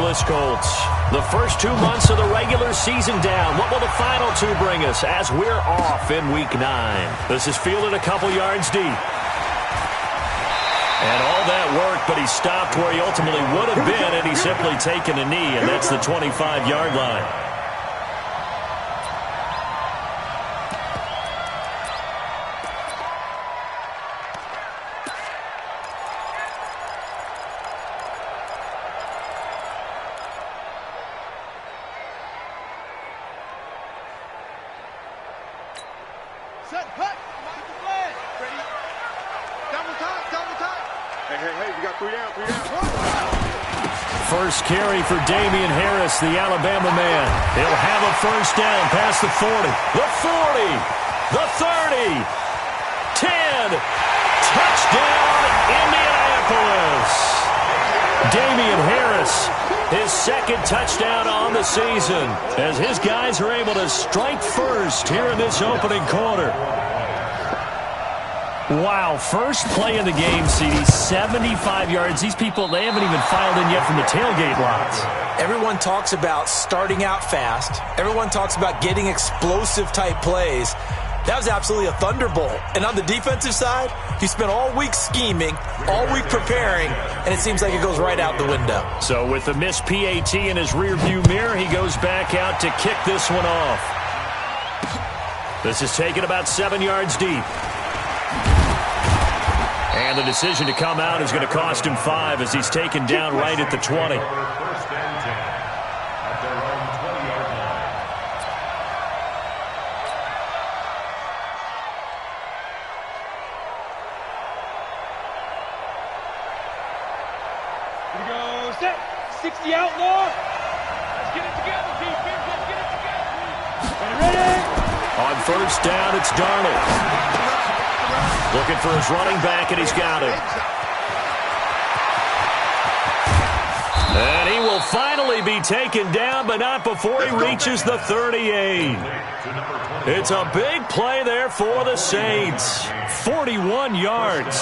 winless Colts. The first 2 months of the regular season down. What will the final 2 bring us as we're off in Week 9? This is fielded a couple yards deep. And all that work, but he stopped where he ultimately would have been, and he's simply taken a knee, and that's the 25-yard line. First carry for Damian Harris, the Alabama man. He'll have a first down past the 40. The 40. The 30. 10. Touchdown, Indianapolis. Damian Harris, his second touchdown on the season, as his guys are able to strike first here in this opening quarter. Wow, first play of the game, CD, 75 yards. These people, they haven't even filed in yet from the tailgate lots. Everyone talks about starting out fast. Everyone talks about getting explosive-type plays. That was absolutely a thunderbolt. And on the defensive side, you spent all week scheming, all week preparing, and it seems like it goes right out the window. So with the missed PAT in his rearview mirror, he goes back out to kick this one off. This is taken about 7 yards deep. And the decision to come out is going to cost him 5 as he's taken down right at the 20. Here we go, set, 60 outlaw. Let's get it together, defense, let's get it together. Ready? On first down, it's Darnold. Looking for his running back, and he's got him. And he will finally be taken down, but not before he reaches the 38. It's a big play there for the Saints. 41 yards.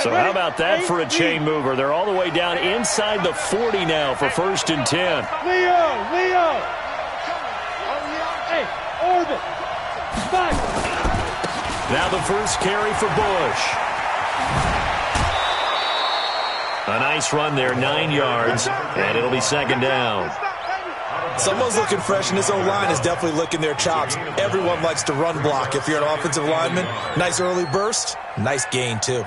So how about that for a chain mover? They're all the way down inside the 40 now for first and 10. Leo. Hey, Orbit. Now the first carry for Bush. A nice run there, 9 yards, and it'll be second down. Someone's looking fresh, and this O-line is definitely licking their chops. Everyone likes to run block. If you're an offensive lineman, nice early burst, nice gain, too.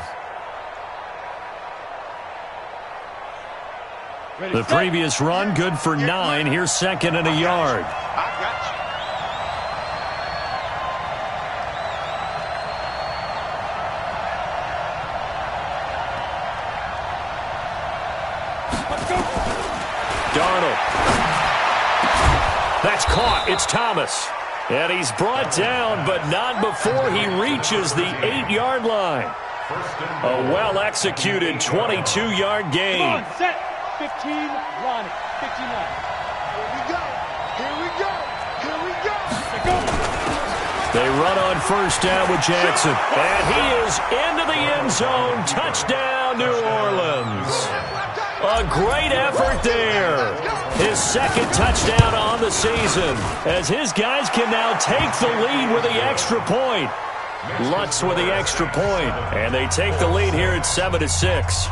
The previous run, good for 9. Here's second and a yard. Darnold. That's caught. It's Thomas. And he's brought down, but not before he reaches the 8-yard line. A well-executed 22-yard gain. Set. 15, Ronnie. 15 line. Here we go. They run on first down with Jackson. And he is into the end zone. Touchdown, New Orleans. A great effort there. His second touchdown on the season, as his guys can now take the lead with the extra point. Lutz with the extra point, and they take the lead here at 7-6.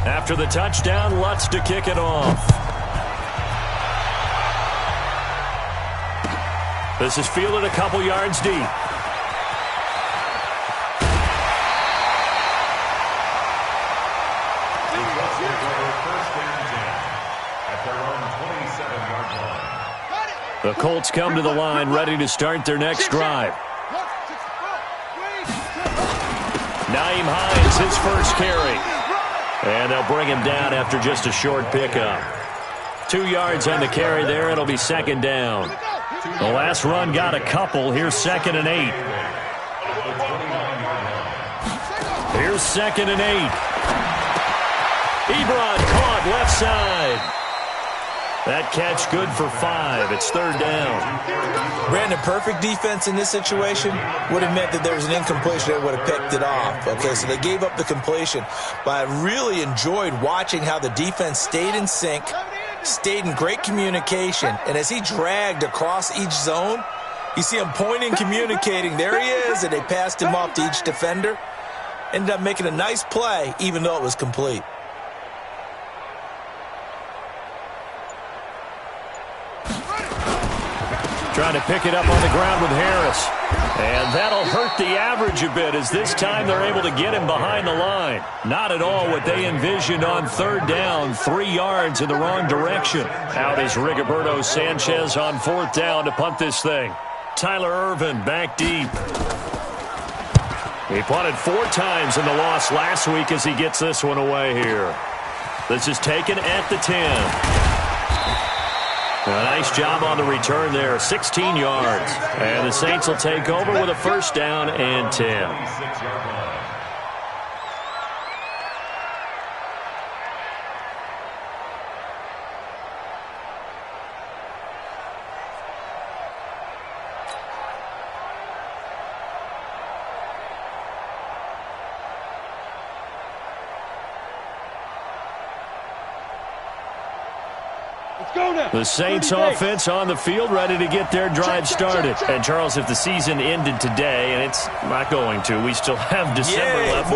After the touchdown, Lutz to kick it off. This is fielded a couple yards deep. The Colts come to the line, ready to start their next drive. Nyheim Hines, his first carry. And they'll bring him down after just a short pickup. 2 yards on the carry there. It'll be second down. The last run got a couple. Here's second and 8. Here's second and 8. Ebron caught left side. That catch good for 5. It's third down. Brandon, perfect defense in this situation would have meant that there was an incompletion that would have picked it off. Okay, so they gave up the completion. But I really enjoyed watching how the defense stayed in sync, stayed in great communication. And as he dragged across each zone, you see him pointing, communicating. There he is, and they passed him off to each defender. Ended up making a nice play, even though it was complete. Trying to pick it up on the ground with Harris. And that'll hurt the average a bit as this time they're able to get him behind the line. Not at all what they envisioned on third down. 3 yards in the wrong direction. Out is Rigoberto Sanchez on fourth down to punt this thing. Tyler Ervin back deep. He punted 4 times in the loss last week as he gets this one away here. This is taken at the 10. A nice job on the return there, 16 yards. And the Saints will take over with a first down and 10. The Saints offense on the field, ready to get their drive started. And, Charles, if the season ended today, and it's not going to, we still have December left.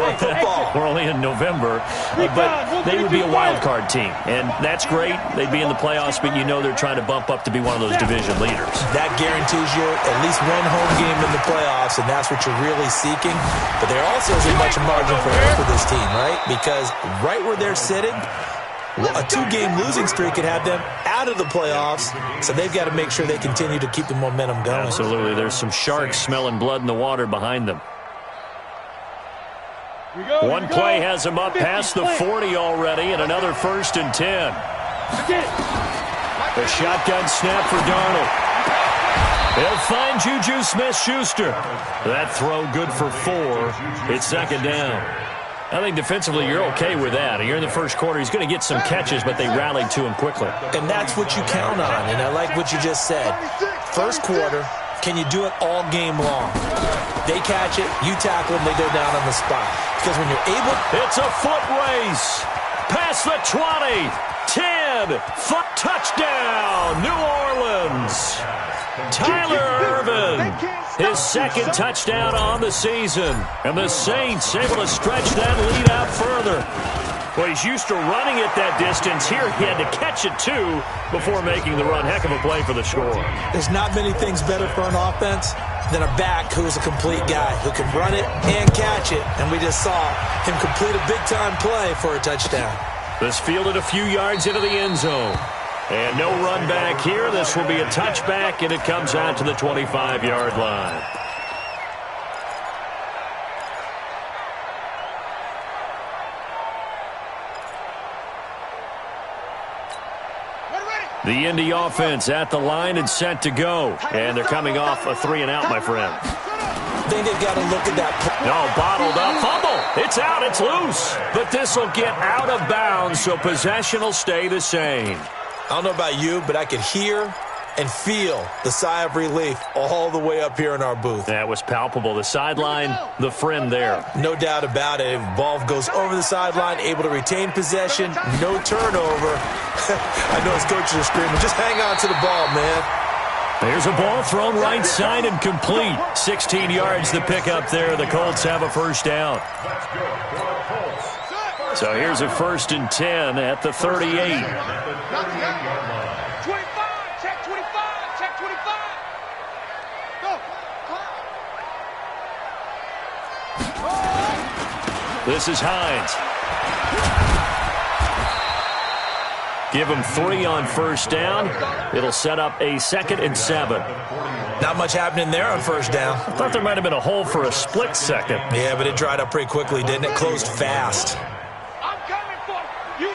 We're only in November. But they would be a wild card team. And that's great. They'd be in the playoffs, but you know they're trying to bump up to be one of those division leaders. That guarantees you at least one home game in the playoffs, and that's what you're really seeking. But there also isn't much margin for error for this team, right? Because right where they're sitting, a 2-game losing streak could have them out of the playoffs, so they've got to make sure they continue to keep the momentum going. Absolutely. There's some sharks smelling blood in the water behind them. One play has them up past the 40 already, and another first and 10. A shotgun snap for Darnold. They'll find Juju Smith-Schuster. That throw good for 4. It's second down. I think defensively you're okay with that. You're in the first quarter. He's going to get some catches, but they rallied to him quickly. And that's what you count on, and I like what you just said. First quarter, can you do it all game long? They catch it, you tackle them, they go down on the spot. Because when you're able... It's a foot race. Past the 20. 10. Touchdown, New Orleans. Tyler Ervin, his second touchdown on the season. And the Saints able to stretch that lead out further. Well, he's used to running it that distance. Here he had to catch it, too, before making the run. Heck of a play for the score. There's not many things better for an offense than a back who's a complete guy, who can run it and catch it. And we just saw him complete a big-time play for a touchdown. This fielded a few yards into the end zone. And no run back here. This will be a touchback, and it comes out to the 25-yard line. The Indy offense at the line and set to go. And they're coming off a 3-and-out, my friend. I think they've got to look at that. No, bottled up. Fumble. It's out. It's loose. But this will get out of bounds, so possession will stay the same. I don't know about you, but I could hear and feel the sigh of relief all the way up here in our booth. That was palpable. The sideline, the friend there. No doubt about it. Ball goes over the sideline, able to retain possession, no turnover. I know his coaches are screaming, just hang on to the ball, man. There's a ball thrown right side and complete. 16 yards to pick up there. The Colts have a first down. So here's a first and 10 at the 38. 25, check 25, check 25. Go. This is Hines. Give him 3 on first down. It'll set up a 2nd and 7. Not much happening there on first down. I thought there might have been a hole for a split second. Yeah, but it dried up pretty quickly, didn't it? Closed fast. I'm coming for you,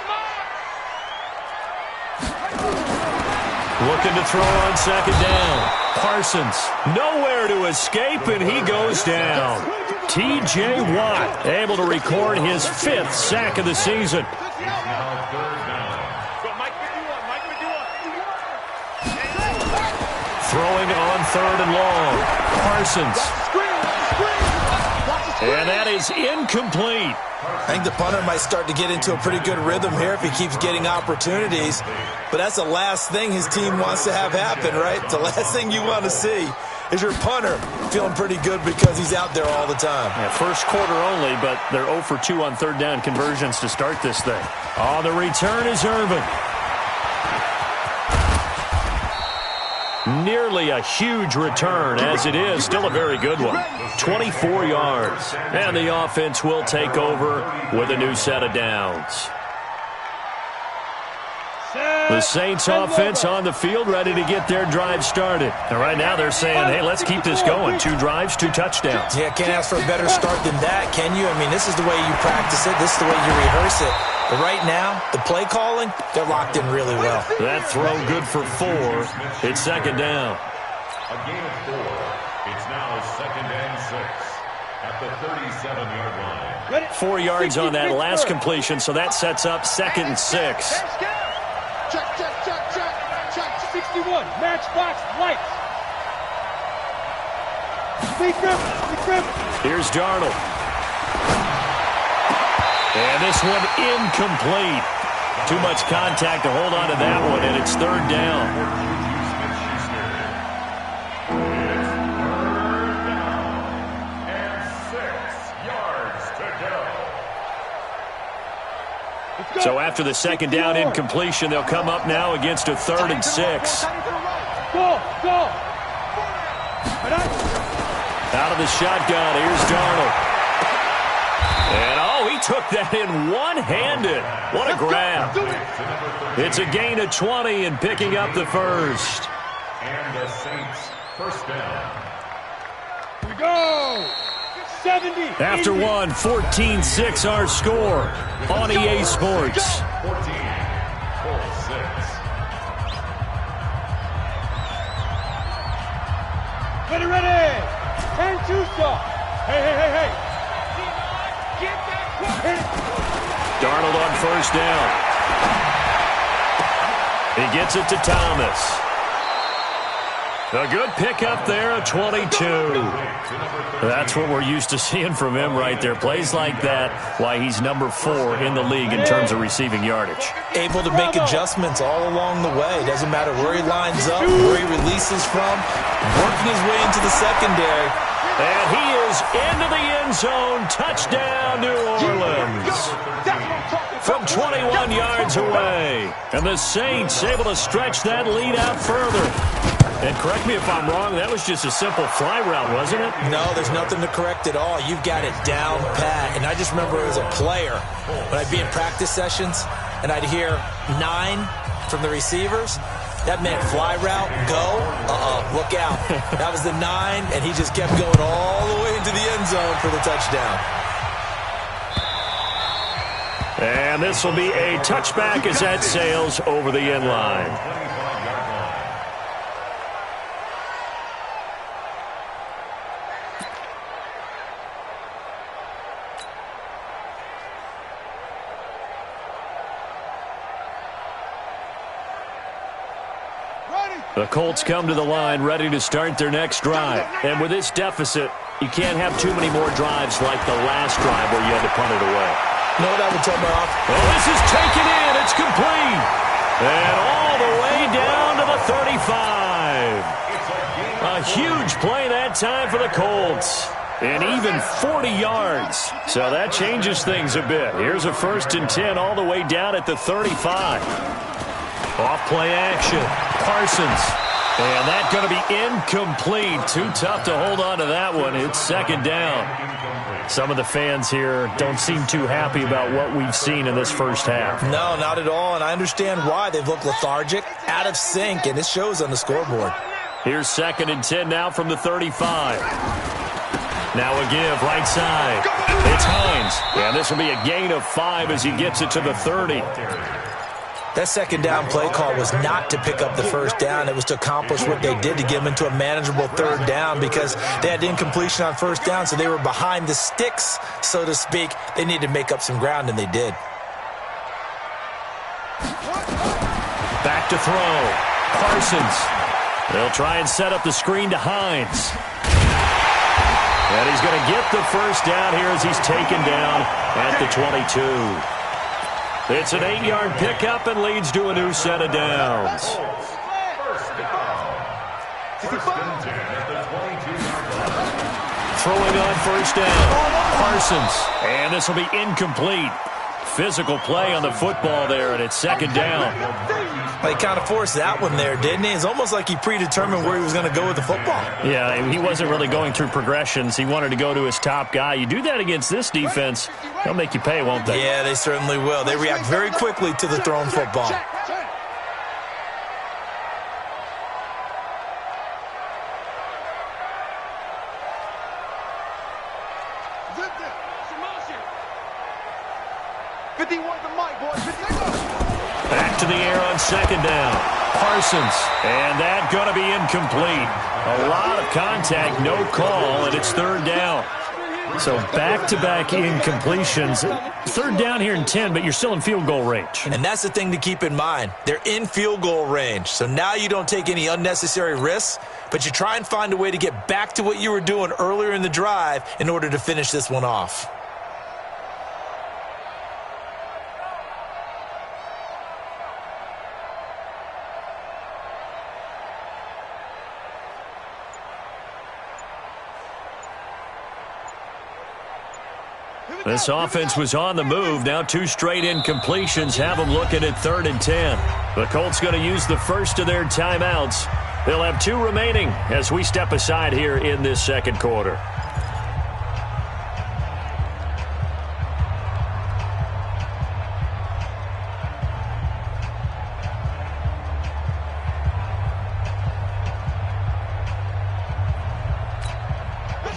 Looking to throw on second down. Parsons, nowhere to escape, and he goes down. T.J. Watt able to record his 5th sack of the season. Throwing on 3rd and long. Parsons. And that is incomplete. I think the punter might start to get into a pretty good rhythm here if he keeps getting opportunities. But that's the last thing his team wants to have happen, right? The last thing you want to see is your punter feeling pretty good because he's out there all the time. Yeah, first quarter only, but they're 0 for 2 on 3rd down conversions to start this thing. On the return is Irvin. Nearly a huge return, as it is. Still a very good one. 24 yards. And the offense will take over with a new set of downs. The Saints offense on the field, ready to get their drive started. And right now they're saying, hey, let's keep this going. 2 drives, 2 touchdowns. Yeah, can't ask for a better start than that, can you? I mean, this is the way you practice it. This is the way you rehearse it. But right now, the play calling, they're locked in really well. That throw good for 4. It's 2nd down. A gain of 4. It's now 2nd and 6 at the 37-yard line. 4 yards on that last completion, so that sets up 2nd and 6. Check. 61, matchbox, lights. Speed grip. Here's Darnold. And this one incomplete. Too much contact to hold on to that one, and it's 3rd down. So after the 2nd down incompletion, they'll come up now against a 3rd and 6. Go. Out of the shotgun, here's Darnold. And, he took that in one-handed. What a grab. It's a gain of 20 and picking up the first. And the Saints, 1st down. Here we go. 70. After 1, 14-6 our score on EA Sports. 14, 4-6. Ready. 10-2 Hey. Get that. Darnold on 1st down. He gets it to Thomas. A good pickup there, a 22. That's what we're used to seeing from him right there. Plays like that, why he's number 4 in the league in terms of receiving yardage. Able to make adjustments all along the way. Doesn't matter where he lines up, where he releases from, working his way into the secondary. And he is into the end zone. Touchdown, New Orleans. From 21 yards away. And the Saints able to stretch that lead out further. And correct me if I'm wrong, that was just a simple fly route, wasn't it? No, there's nothing to correct at all. You've got it down pat. And I just remember as a player, when I'd be in practice sessions, and I'd hear 9 from the receivers, that meant fly route, go, look out. That was the 9, and he just kept going all the way into the end zone for the touchdown. And this will be a touchback as that sails over the end line. The Colts come to the line ready to start their next drive. And with this deficit, you can't have too many more drives like the last drive where you had to punt it away. You know what I would tell my offense? Oh, this is taken in. It's complete. And all the way down to the 35. A huge play that time for the Colts. And even 40 yards. So that changes things a bit. Here's a 1st and 10 all the way down at the 35. Off play action. Parsons. And that's going to be incomplete. Too tough to hold on to that one. It's 2nd down. Some of the fans here don't seem too happy about what we've seen in this first half. No, not at all. And I understand why. They've looked lethargic, out of sync, and it shows on the scoreboard. Here's 2nd and 10 now from the 35. Now a give, right side. It's Hines. And this will be a gain of 5 as he gets it to the 30. That 2nd down play call was not to pick up the 1st down. It was to accomplish what they did to get them into a manageable 3rd down because they had incompletion on 1st down, so they were behind the sticks, so to speak. They needed to make up some ground, and they did. Back to throw. Parsons. They'll try and set up the screen to Hines. And he's going to get the first down here as he's taken down at the 22. It's an 8-yard pickup and leads to a new set of downs. Throwing on first down, Parsons. And this will be incomplete. Physical play on the football there, and it's second down. Well, he kind of forced that one there, didn't he? It's almost like he predetermined where he was going to go with the football. Yeah, he wasn't really going through progressions. He wanted to go to his top guy. You do that against this defense, they'll make you pay, won't they? Yeah, they certainly will. They react very quickly to the thrown football. Back to the air on second down. Parsons. And that going to be incomplete. A lot of contact, no call, and it's third down. So back-to-back incompletions. Third down here in 10, but you're still in field goal range. And that's the thing to keep in mind. They're in field goal range. So now you don't take any unnecessary risks, but you try and find a way to get back to what you were doing earlier in the drive in order to finish this one off. This offense was on the move. Now 2 straight incompletions have them looking at 3rd and 10. The Colts going to use the first of their timeouts. They'll have 2 remaining as we step aside here in this second quarter.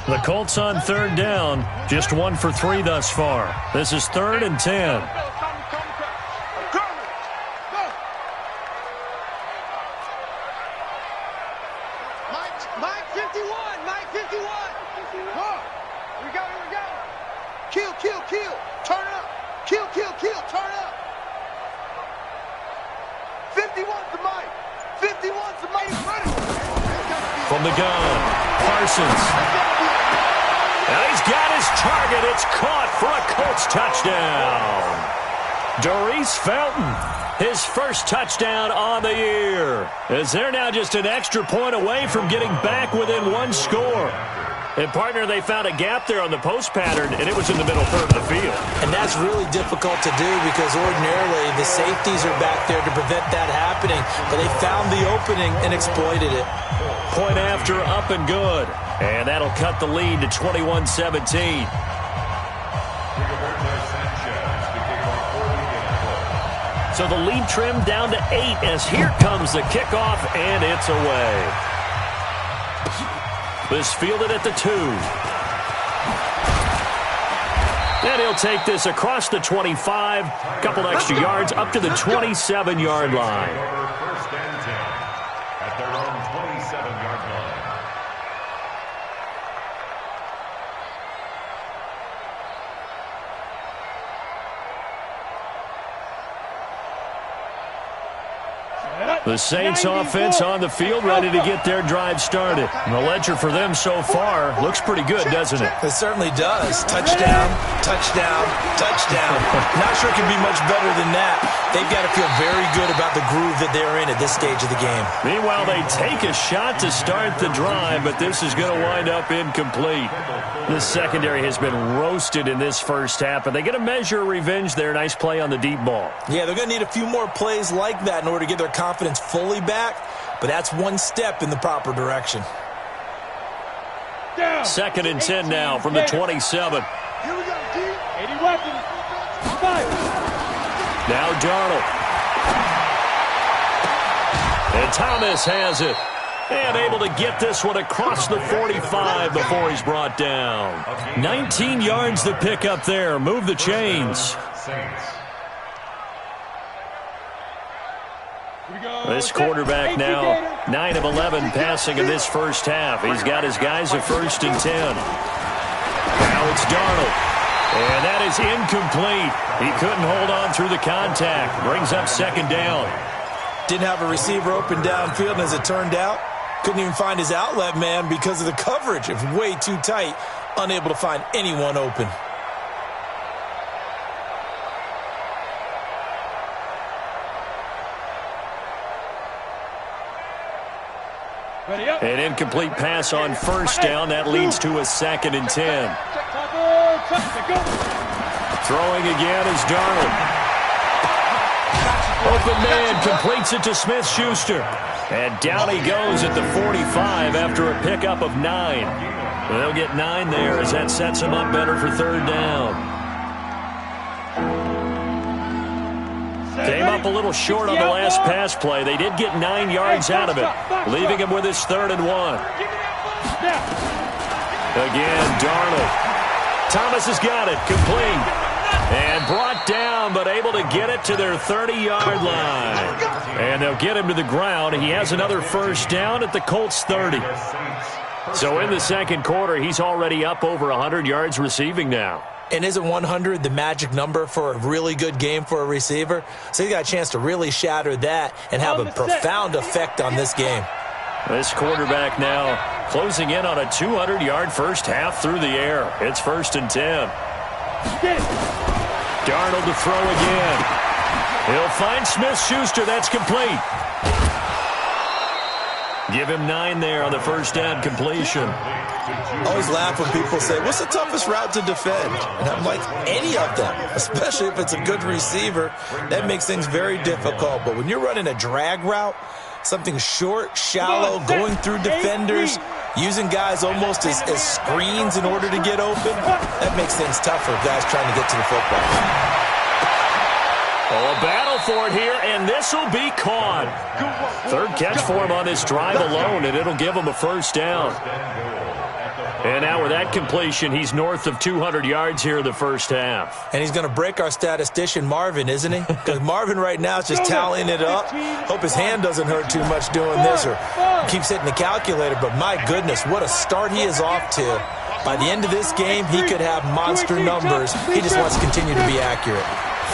The Colts on 3rd down, just 1 for 3 thus far. This is 3rd and 10. Mike 51, Mike 51. Huh. Here we go. Kill, turn up. Kill, turn up. 51's the Mike. 51's the Mike. From the gun, Parsons. And he's got his target. It's caught for a Colts touchdown. Doris Felton, his first touchdown on the year. As they're now just an extra point away from getting back within 1 score. And, partner, they found a gap there on the post pattern, and it was in the middle third of the field. And that's really difficult to do because ordinarily the safeties are back there to prevent that happening. But they found the opening and exploited it. Point after, up and good. And that'll cut the lead to 21-17. So the lead trimmed down to 8 as here comes the kickoff, and it's away. This fielded at the 2. And he'll take this across the 25, couple extra yards up to the 27-yard line. First and 10 at their own 27-yard line. The Saints offense on the field, ready to get their drive started. And the ledger for them so far looks pretty good, doesn't it? It certainly does. Touchdown, touchdown, touchdown. Not sure it can be much better than that. They've got to feel very good about the groove that they're in at this stage of the game. Meanwhile, they take a shot to start the drive, but this is going to wind up incomplete. The secondary has been roasted in this first half, but they get a measure of revenge there. Nice play on the deep ball. Yeah, they're going to need a few more plays like that in order to get their confidence fully back, but that's one step in the proper direction. Second and 10 now from the 27. Here we go, D. 80 weapons. Five. Now Darnold. And Thomas has it. And able to get this one across the 45 before he's brought down. 19 yards to pick up there. Move the chains. This quarterback now 9 of 11 passing in this first half. He's got his guys at 1st and 10. Now it's Darnold. And that is incomplete. He couldn't hold on through the contact. Brings up second down. Didn't have a receiver open downfield, and as it turned out, Couldn't even find his outlet man because of the coverage. It was way too tight. Unable to find anyone open. An incomplete pass on first down. That leads to a 2nd and 10. Throwing again is Darnold. Open man completes it to Smith-Schuster. And down he goes at the 45 after a pickup of 9. They'll get 9 there as that sets him up better for 3rd down. Came up a little short on the last pass play. They did get 9 yards out of it, leaving him with his 3rd and 1. Again, Darnold. Thomas has got it, complete. And brought down, but able to get it to their 30-yard line. And they'll get him to the ground. He has another 1st down at the Colts 30. So in the 2nd quarter, he's already up over 100 yards receiving now. And isn't 100 the magic number for a really good game for a receiver? So he got a chance to really shatter that and have a profound effect on this game. This quarterback now closing in on a 200-yard first half through the air. It's 1st and 10. Darnold to throw again. He'll find Smith-Schuster. That's complete. Give him 9 there on the 1st down completion. I always laugh when people say, what's the toughest route to defend? And I'm like, any of them, especially if it's a good receiver. That makes things very difficult. But when you're running a drag route, something short, shallow, going through defenders, using guys almost as screens in order to get open, that makes things tough for guys trying to get to the football. Oh, a battle for it here, and this will be caught. 3rd catch for him on this drive alone, and it'll give him a 1st down. And now with that completion, he's north of 200 yards here in the 1st half. And he's going to break our statistician, Marvin, isn't he? Because Marvin right now is just tallying it up. Hope his hand doesn't hurt too much doing this or keeps hitting the calculator. But my goodness, what a start he is off to. By the end of this game, he could have monster numbers. He just wants to continue to be accurate.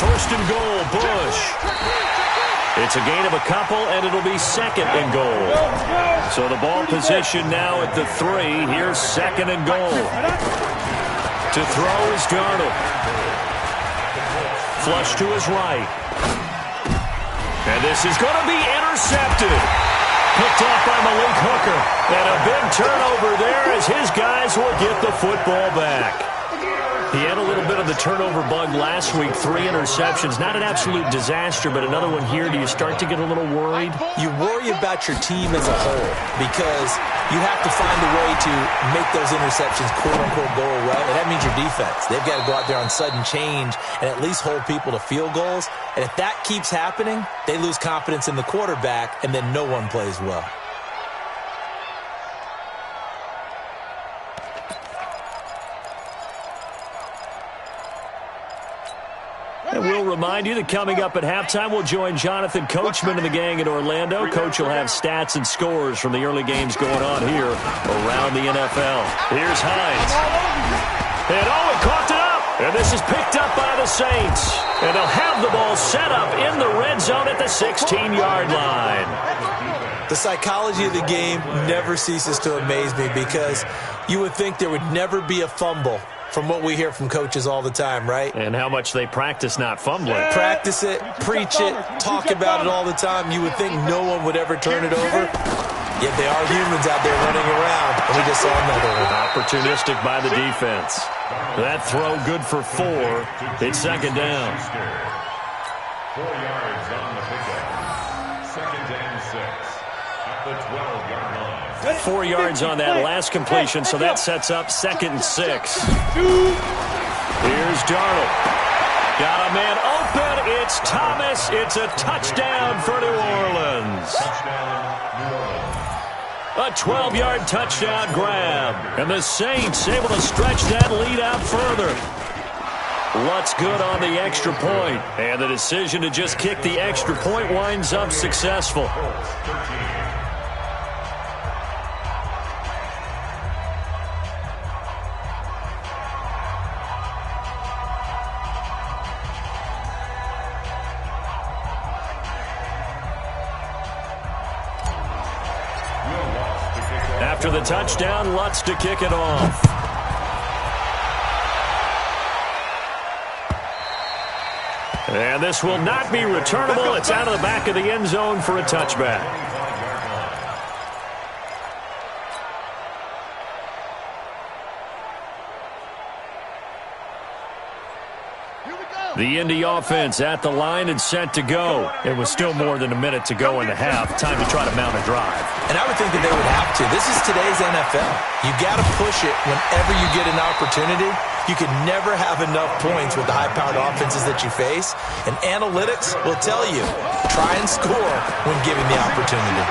1st and goal, Bush. It's a gain of a couple, and it'll be 2nd and goal. So the ball position now at the 3. Here's 2nd and goal. To throw is Darnold. Flush to his right. And this is going to be intercepted. Picked off by Malik Hooker. And a big turnover there as his guys will get the football back. He had a little bit of the turnover bug last week, 3 interceptions. Not an absolute disaster, but another one here. Do you start to get a little worried? You worry about your team as a whole because you have to find a way to make those interceptions, quote-unquote, go away. And that means your defense. They've got to go out there on sudden change and at least hold people to field goals. And if that keeps happening, they lose confidence in the quarterback, and then no one plays well. And we'll remind you that coming up at halftime, we'll join Jonathan Coachman and the gang in Orlando. Coach will have stats and scores from the early games going on here around the NFL. Here's Hines. And he caught it up. And this is picked up by the Saints. And they'll have the ball set up in the red zone at the 16-yard line. The psychology of the game never ceases to amaze me because you would think there would never be a fumble from what we hear from coaches all the time, right? And how much they practice not fumbling. Practice it, preach it, talk about it all the time. You would think no one would ever turn it over. Yet they are humans out there running around, and we just saw another one. Opportunistic by the defense. That throw good for 4. It's 2nd down. 4 yards on the pickup. 2nd and 6 at the 12-yard line. 4 yards on that last completion, so that sets up 2nd and 6. Here's Darnold. Got a man open. It's Thomas. It's a touchdown for New Orleans. A 12-yard touchdown grab. And the Saints able to stretch that lead out further. What's good on the extra point? And the decision to just kick the extra point winds up successful. with a touchdown. Lutz to kick it off. And this will not be returnable. It's out of the back of the end zone for a touchback. The Indy offense at the line and set to go. It was still more than a minute to go in the half. Time to try to mount a drive. And I would think that they would have to. This is today's NFL. You got to push it whenever you get an opportunity. You can never have enough points with the high-powered offenses that you face. And analytics will tell you, try and score when given the opportunity.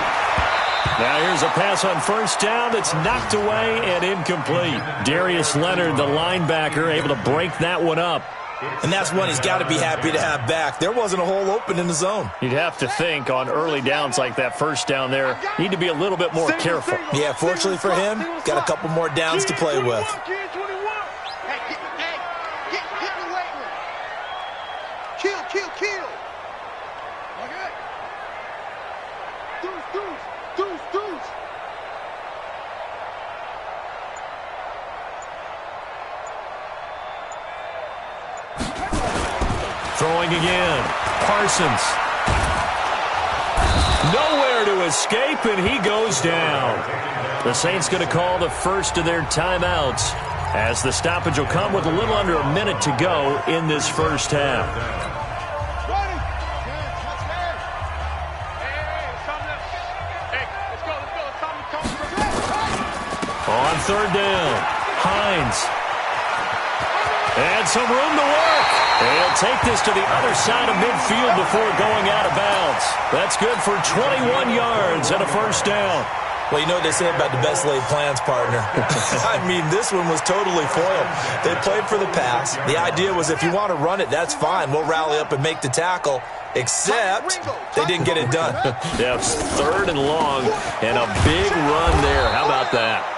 Now here's a pass on first down that's knocked away and incomplete. Darius Leonard, the linebacker, able to break that one up. And that's one he's got to be happy to have back. There wasn't a hole open in the zone. You'd have to think on early downs like that first down there, need to be a little bit more careful. Yeah, fortunately for him, got a couple more downs to play with. Kill. Deuce. Throwing again. Parsons. Nowhere to escape, and he goes down. The Saints going to call the first of their timeouts as the stoppage will come with a little under a minute to go in this first half. On third down, Hines. And some room to work. They'll take this to the other side of midfield before going out of bounds. That's good for 21 yards and a first down. Well, you know what they say about the best laid plans, partner. I mean, this one was totally foiled. They played for the pass. The idea was if you want to run it, that's fine. We'll rally up and make the tackle. Except they didn't get it done. Yeah, third and long and a big run there. How about that?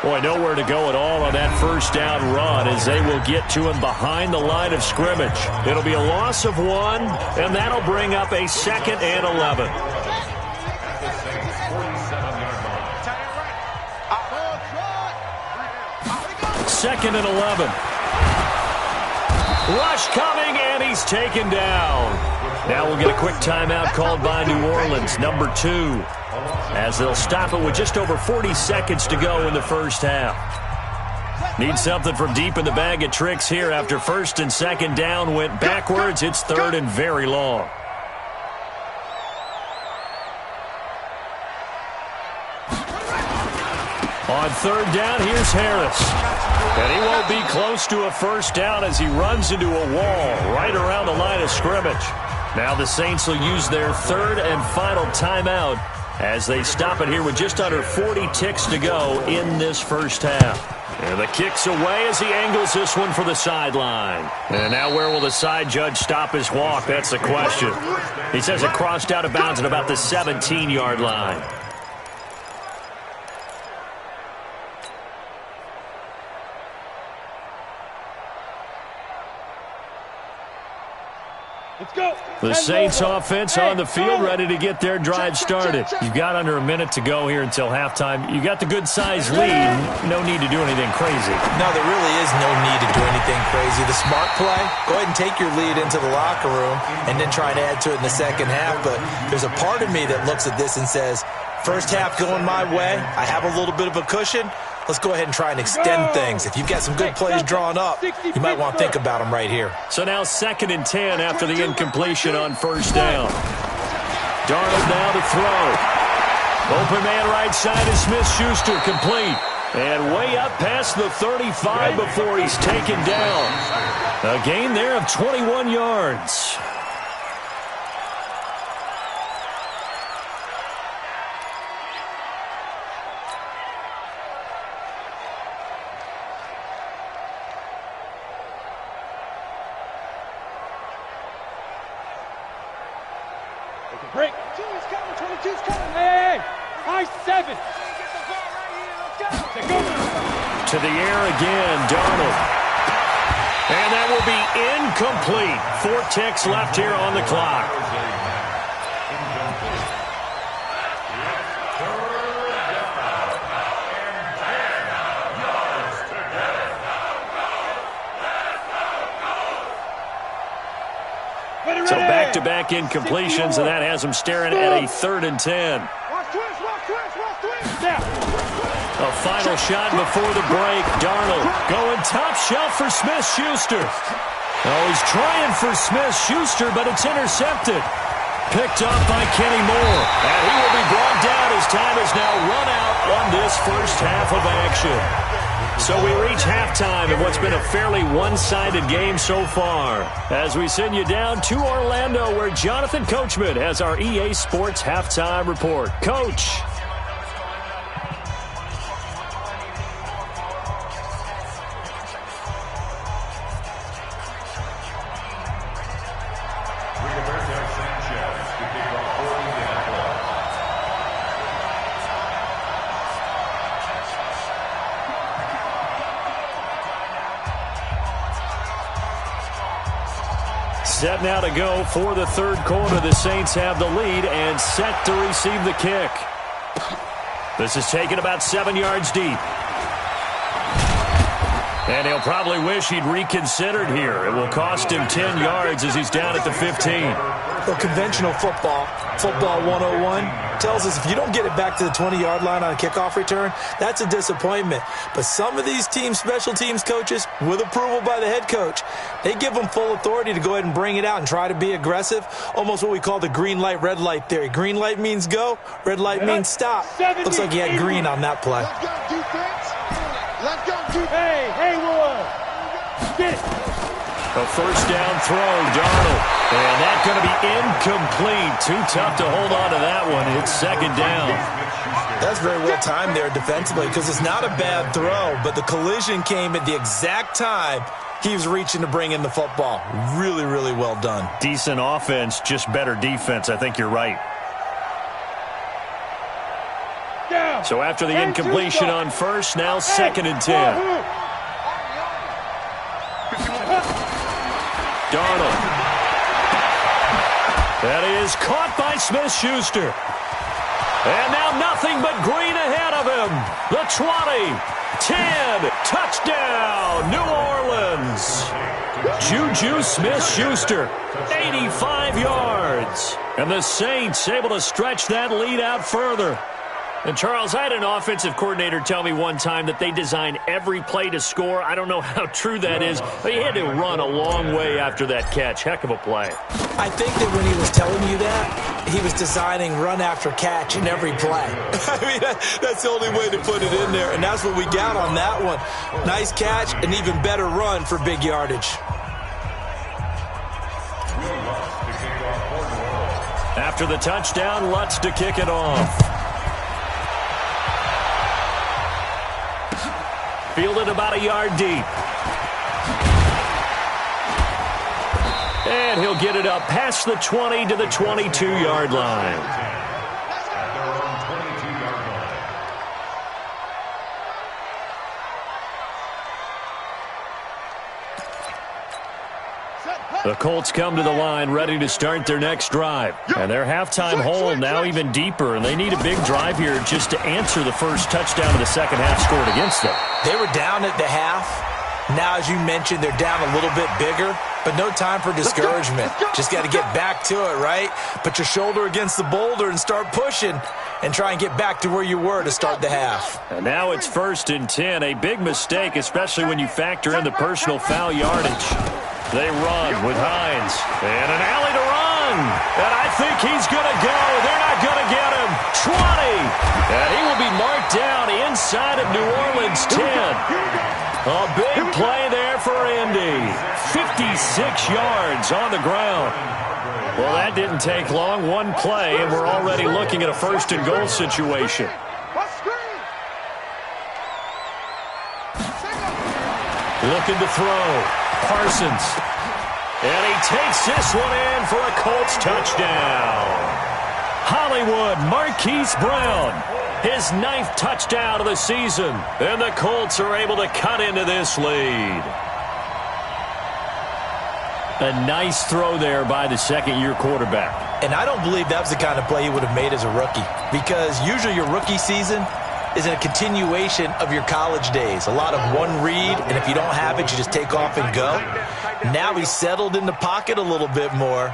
Boy, nowhere to go at all on that first down run as they will get to him behind the line of scrimmage. It'll be a loss of 1, and that'll bring up a 2nd and 11. Second and 11. Rush coming, and he's taken down. Now we'll get a quick timeout called by New Orleans, number 2. As they'll stop it with just over 40 seconds to go in the first half. Need something from deep in the bag of tricks here after first and second down went backwards. It's third and very long. On third down, here's Harris. And he won't be close to a first down as he runs into a wall right around the line of scrimmage. Now the Saints will use their third and final timeout as they stop it here with just under 40 ticks to go in this first half. And the kick's away as he angles this one for the sideline. And now where will the side judge stop his walk? That's the question. He says it crossed out of bounds at about the 17-yard line. The Saints offense on the field ready to get their drive started. You've got under a minute to go here until halftime. You got the good-sized lead. No need to do anything crazy. No, there really is no need to do anything crazy. The smart play, go ahead and take your lead into the locker room and then try to add to it in the second half. But there's a part of me that looks at this and says, first half going my way, I have a little bit of a cushion. Let's go ahead and try and extend things. If you've got some good plays drawn up, you might want to think about them right here. So now 2nd and 10 after the incompletion on first down. Darnold now to throw. Open man right side is Smith-Schuster, complete. And way up past the 35 before he's taken down. A gain there of 21 yards. Break. 2's coming. 22's coming. Hey, high 7. To the air again, Darnold. And that will be incomplete. 4 ticks left here on the clock. So back-to-back incompletions, and that has them staring at a 3rd and 10. A final shot before the break. Darnold going top shelf for Smith-Schuster. Oh, he's trying for Smith-Schuster, but it's intercepted. Picked up by Kenny Moore. And he will be brought down as time is now run out on this first half of action. So we reach halftime in what's been a fairly one-sided game so far. As we send you down to Orlando, where Jonathan Coachman has our EA Sports Halftime Report. Coach. Set now to go for the 3rd quarter. The Saints have the lead and set to receive the kick. This is taken about 7 yards deep. And he'll probably wish he'd reconsidered here. It will cost him 10 yards as he's down at the 15. Well, conventional football 101, tells us if you don't get it back to the 20-yard line on a kickoff return, that's a disappointment. But some of these special teams coaches, with approval by the head coach, they give them full authority to go ahead and bring it out and try to be aggressive, almost what we call the green light, red light theory. Green light means go, red light means stop. Looks like he had green on that play. Let's go, defense. Let's go, defense. Hey, Wood. Get it. A first down throw, Darnold. And that's going to be incomplete. Too tough to hold on to that one. It's 2nd down. That's very well timed there defensively because it's not a bad throw, but the collision came at the exact time he was reaching to bring in the football. Really, really well done. Decent offense, just better defense. I think you're right. Down. So after the incompletion on first, now 2nd and 10. Darnold. That is caught by Smith-Schuster. And now nothing but green ahead of him. The 20, 10, touchdown, New Orleans. Juju Smith-Schuster, 85 yards. And the Saints able to stretch that lead out further. And, Charles, I had an offensive coordinator tell me one time that they design every play to score. I don't know how true that is, but he had to run a long way after that catch. Heck of a play. I think that when he was telling you that, he was designing run after catch in every play. I mean, that's the only way to put it in there, and that's what we got on that one. Nice catch, an even better run for big yardage. After the touchdown, Lutz to kick it off. Fielded about a yard deep. And he'll get it up past the 20 to the 22-yard line. The Colts come to the line ready to start their next drive. And their halftime hole now even deeper, and they need a big drive here just to answer the first touchdown of the second half scored against them. They were down at the half. Now, as you mentioned, they're down a little bit bigger, but no time for discouragement. Just got to get back to it, right? Put your shoulder against the boulder and start pushing and try and get back to where you were to start the half. And now it's 1st and 10, a big mistake, especially when you factor in the personal foul yardage. They run with Hines. And an alley to run. And I think he's going to go. They're not going to get him. 20. And he will be marked down inside of New Orleans 10. A big play there for Indy. 56 yards on the ground. Well, that didn't take long. One play, and we're already looking at a 1st and goal situation. Looking to throw. Parsons. And he takes this one in for a Colts touchdown. Hollywood, Marquise Brown. His 9th touchdown of the season. And the Colts are able to cut into this lead. A nice throw there by the second-year quarterback. And I don't believe that was the kind of play he would have made as a rookie. Because usually your rookie season is a continuation of your college days. A lot of one read, and if you don't have it, you just take off and go. Now he's settled in the pocket a little bit more,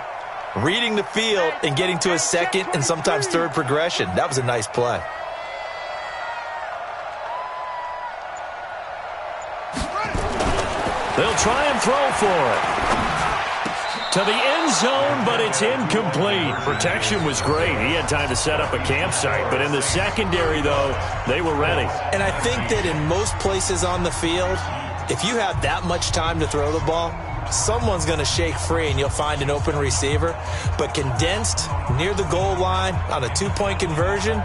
reading the field and getting to a second and sometimes third progression. That was a nice play. They'll try and throw for it. To the end zone, but it's incomplete. Protection was great. He had time to set up a campsite, but in the secondary, though, they were ready. And I think that in most places on the field, if you have that much time to throw the ball, someone's going to shake free and you'll find an open receiver. But condensed near the goal line on a two-point conversion,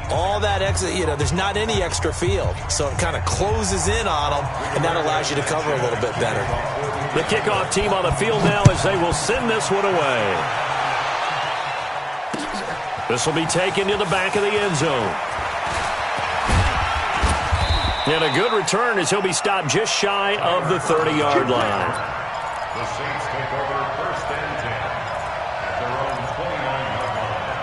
all that extra, there's not any extra field. So it kind of closes in on them, and that allows you to cover a little bit better. The kickoff team on the field now as they will send this one away. This will be taken to the back of the end zone. And a good return as he'll be stopped just shy of the 30-yard line. The Saints take over first and 10 at their own 29-yard line.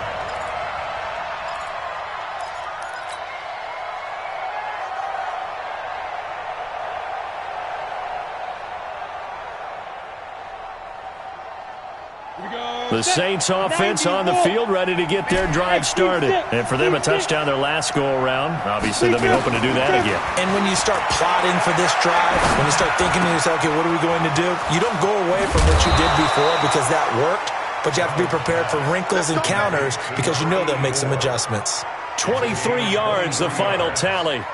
The Saints offense on the field, ready to get their drive started. And for them, a touchdown their last go-around. Obviously, they'll be hoping to do that again. And when you start plotting for this drive, when you start thinking to yourself, okay, what are we going to do? You don't go away from what you did before because that worked, but you have to be prepared for wrinkles and counters because you know they'll make some adjustments. 23 yards, the final tally.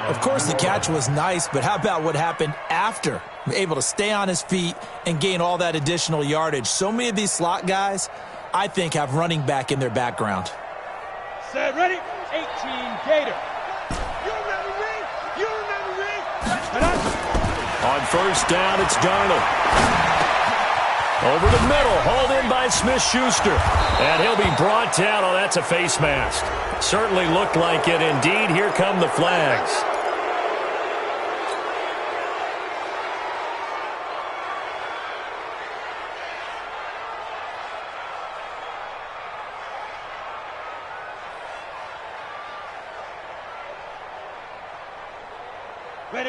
Of course, the catch was nice, but how about what happened after? Able to stay on his feet and gain all that additional yardage. So many of these slot guys, I think, have running back in their background. Set, ready, 18, Gator. You remember me. On first down, it's Darnold. Over the middle, hauled in by Smith-Schuster. And he'll be brought down. Oh, that's a face mask. Certainly looked like it. Indeed, here come the flags.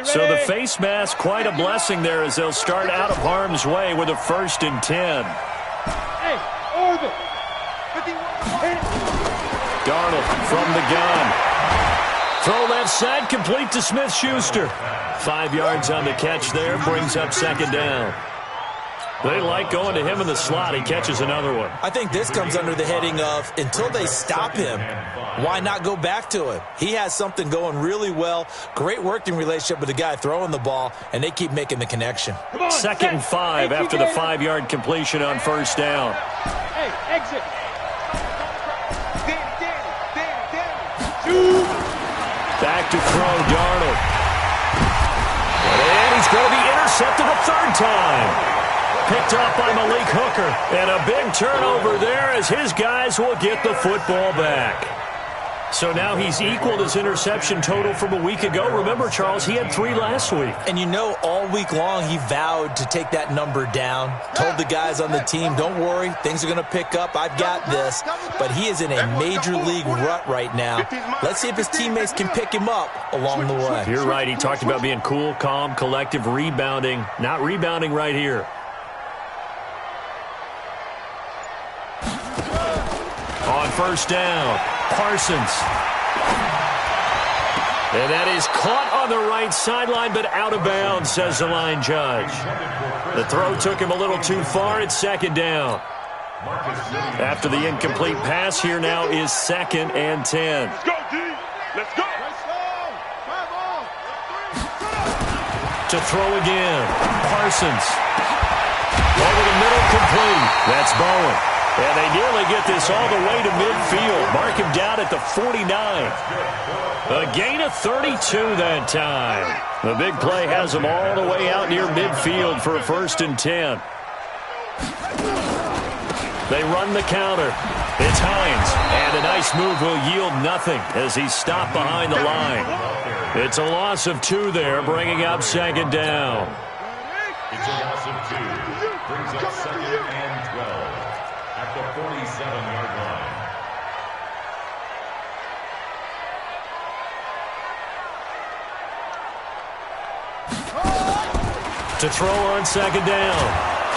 So the face mask, quite a blessing there as they'll start out of harm's way with a 1st and 10. Hey, orbit. Darnold from the gun. Throw left side, complete to Smith-Schuster. 5 yards on the catch there, brings up 2nd down. They like going to him in the slot. He catches another one. I think this comes under the heading of until they stop him, why not go back to him? He has something going really well. Great working relationship with the guy throwing the ball, and they keep making the connection. 2nd and 5 after the 5-yard completion on 1st down. Hey, exit. Back to throw, Darnold. And he's going to be intercepted a 3rd time. Picked up by Malik Hooker. And a big turnover there as his guys will get the football back. So now he's equaled his interception total from a week ago. Remember, Charles, he had 3 last week. And all week long he vowed to take that number down. Told the guys on the team, don't worry, things are going to pick up. I've got this. But he is in a major league rut right now. Let's see if his teammates can pick him up along the way. You're right. He talked about being cool, calm, collective, rebounding. Not rebounding right here. On 1st down, Parsons. And that is caught on the right sideline, but out of bounds, says the line judge. The throw took him a little too far. It's 2nd down. After the incomplete pass, here now is 2nd and 10. Let's go, D. Let's go. To throw again, Parsons. Over the middle, complete. That's Bowen. And they nearly get this all the way to midfield. Mark him down at the 49. A gain of 32 that time. The big play has them all the way out near midfield for a 1st and 10. They run the counter. It's Hines. And a nice move will yield nothing as he's stopped behind the line. It's a loss of 2 there, bringing up 2nd down. It's a loss of 2. Brings up 2nd and 12 at the 47-yard line. To throw on 2nd down.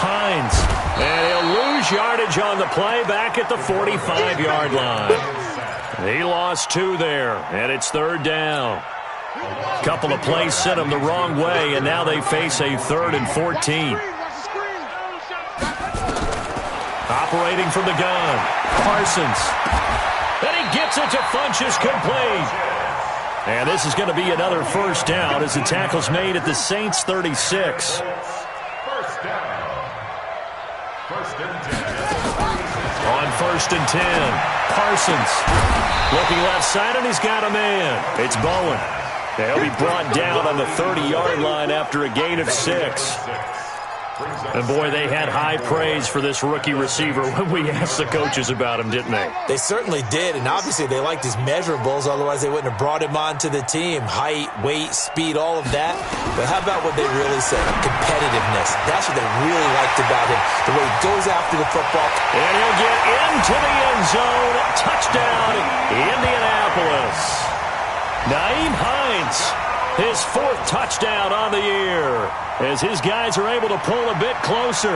Hines. And he'll lose yardage on the play back at the 45-yard line. He lost 2 there, and it's 3rd down. A couple of plays sent them the wrong way, and now they face a 3rd and 14. Operating from the gun, Parsons. And he gets it to Funchess, complete. And this is going to be another 1st down as the tackle's made at the Saints' 36. 1st down. 1st and 10. On 1st and 10, Parsons looking left side, and he's got a man. It's Bowen. He'll be brought down on the 30-yard line after a gain of 6. And, boy, they had high praise for this rookie receiver when we asked the coaches about him, didn't they? They certainly did, and obviously they liked his measurables. Otherwise, they wouldn't have brought him onto the team. Height, weight, speed, all of that. But how about what they really said? Competitiveness. That's what they really liked about him. The way he goes after the football. And he'll get into the end zone. Touchdown, Indianapolis. Nyheim Hines, his 4th touchdown on the year, as his guys are able to pull a bit closer.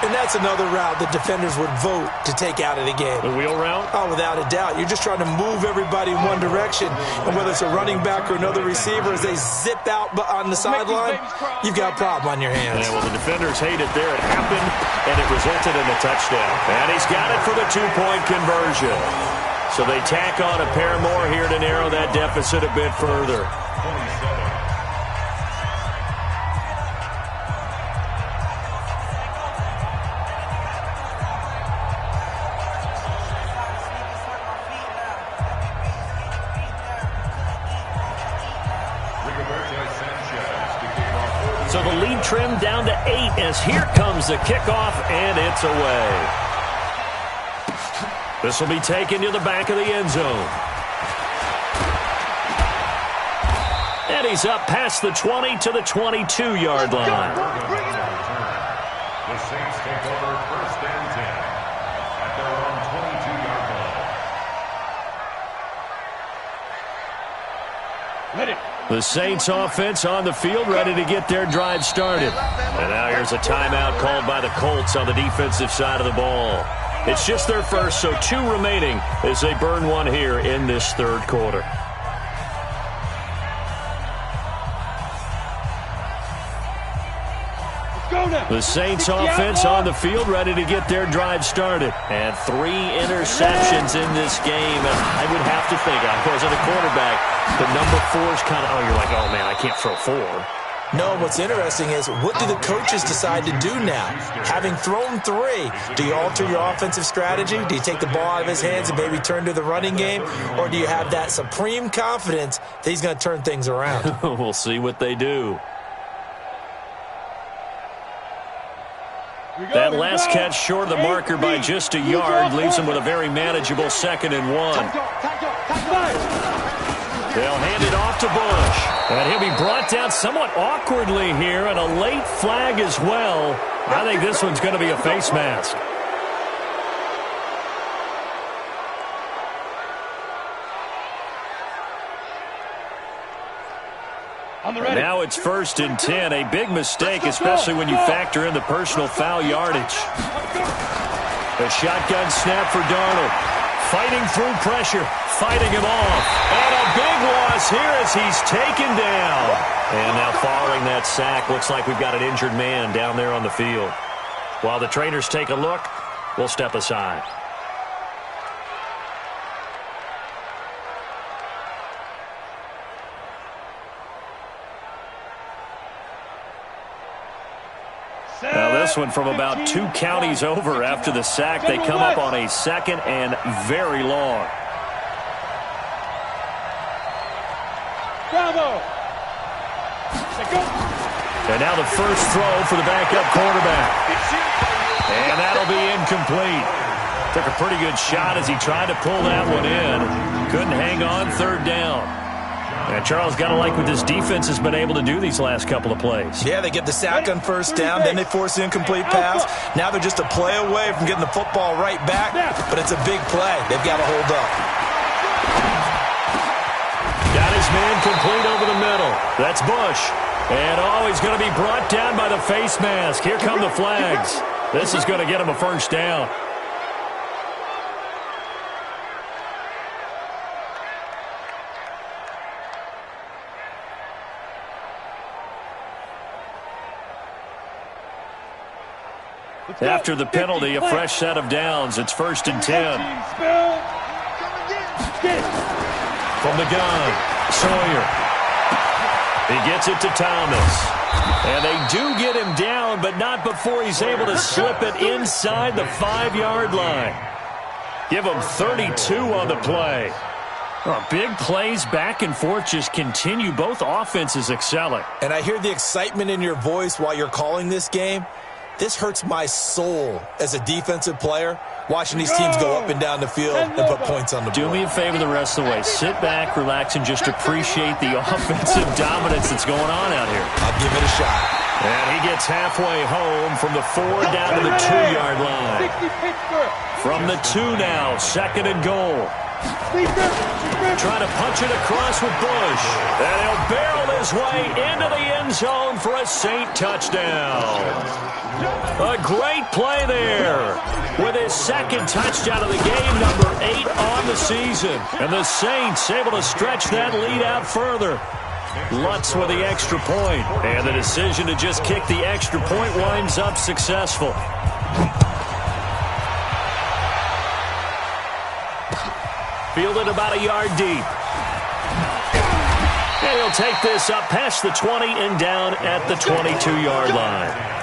And that's another route that defenders would vote to take out of the game. The wheel route? Oh, without a doubt. You're just trying to move everybody in one direction. And whether it's a running back or another receiver, as they zip out on the sideline, you've got a problem on your hands. Yeah, well, the defenders hate it there. It happened, and it resulted in a touchdown. And he's got it for the 2-point conversion. So they tack on a pair more here to narrow that deficit a bit further. 27. So the lead trimmed down to 8 as here comes the kickoff, and it's away. This will be taken to the back of the end zone. And he's up past the 20 to the 22-yard line. The Saints take over 1st and 10 at their own 22-yard line. Let it. The Saints offense on the field, ready to get their drive started. And now here's a timeout called by the Colts on the defensive side of the ball. It's just their first, so 2 remaining as they burn 1 here in this 3rd quarter. The Saints offense on the field, ready to get their drive started. And 3 interceptions in this game. And I would have to think, of course, as a quarterback, the number 4 is kind of, you're like, oh, man, I can't throw 4. No, what's interesting is, what do the coaches decide to do now? Having thrown 3, do you alter your offensive strategy? Do you take the ball out of his hands and maybe turn to the running game? Or do you have that supreme confidence that he's going to turn things around? We'll see what they do. That last catch short of the marker by just a yard leaves him with a very manageable 2nd and 1. They'll hand it off to Bush. And he'll be brought down somewhat awkwardly here, and a late flag as well. I think this one's going to be a face mask. Now it's 1st and 10. A big mistake, especially when you factor in the personal foul yardage. A shotgun snap for Darnold. Fighting through pressure. Fighting him off. And a big loss here as he's taken down. And now following that sack, looks like we've got an injured man down there on the field. While the trainers take a look, we'll step aside. Now this one from about 2 counties over after the sack. They come up on a 2nd and very long. Bravo. And now the first throw for the backup quarterback. And that'll be incomplete. Took a pretty good shot as he tried to pull that one in. Couldn't hang on, 3rd down. And Charles, got to like what this defense has been able to do these last couple of plays. Yeah, they get the sack on 1st down, then they force the incomplete pass. Now they're just a play away from getting the football right back, but it's a big play. They've got to hold up. Got his man Incomplete over the middle. That's Bush. And, he's going to be brought down by the face mask. Here come the flags. This is going to get him a first down. After the penalty, a fresh set of downs. It's 1st and 10. From the gun, Sawyer. He gets it to Thomas. And they do get him down, but not before he's able to slip it inside the 5-yard line. Give him 32 on the play. Big plays back and forth just continue. Both offenses excelling. And I hear the excitement in your voice while you're calling this game. This hurts my soul as a defensive player, watching these teams go up and down the field and put points on the board. Do me a favor the rest of the way. Sit back, relax, and just appreciate the offensive dominance that's going on out here. I'll give it a shot. And he gets halfway home from the 4 down to the 2-yard line. From the 2 now, 2nd and goal. Trying to punch it across with Bush. And he'll barrel his way into the end zone for a Saint touchdown. A great play there with his 2nd touchdown of the game, number 8 on the season. And the Saints able to stretch that lead out further. Lutz with the extra point. And the decision to just kick the extra point winds up successful. Fielded about a yard deep. And he'll take this up past the 20 and down at the 22-yard line.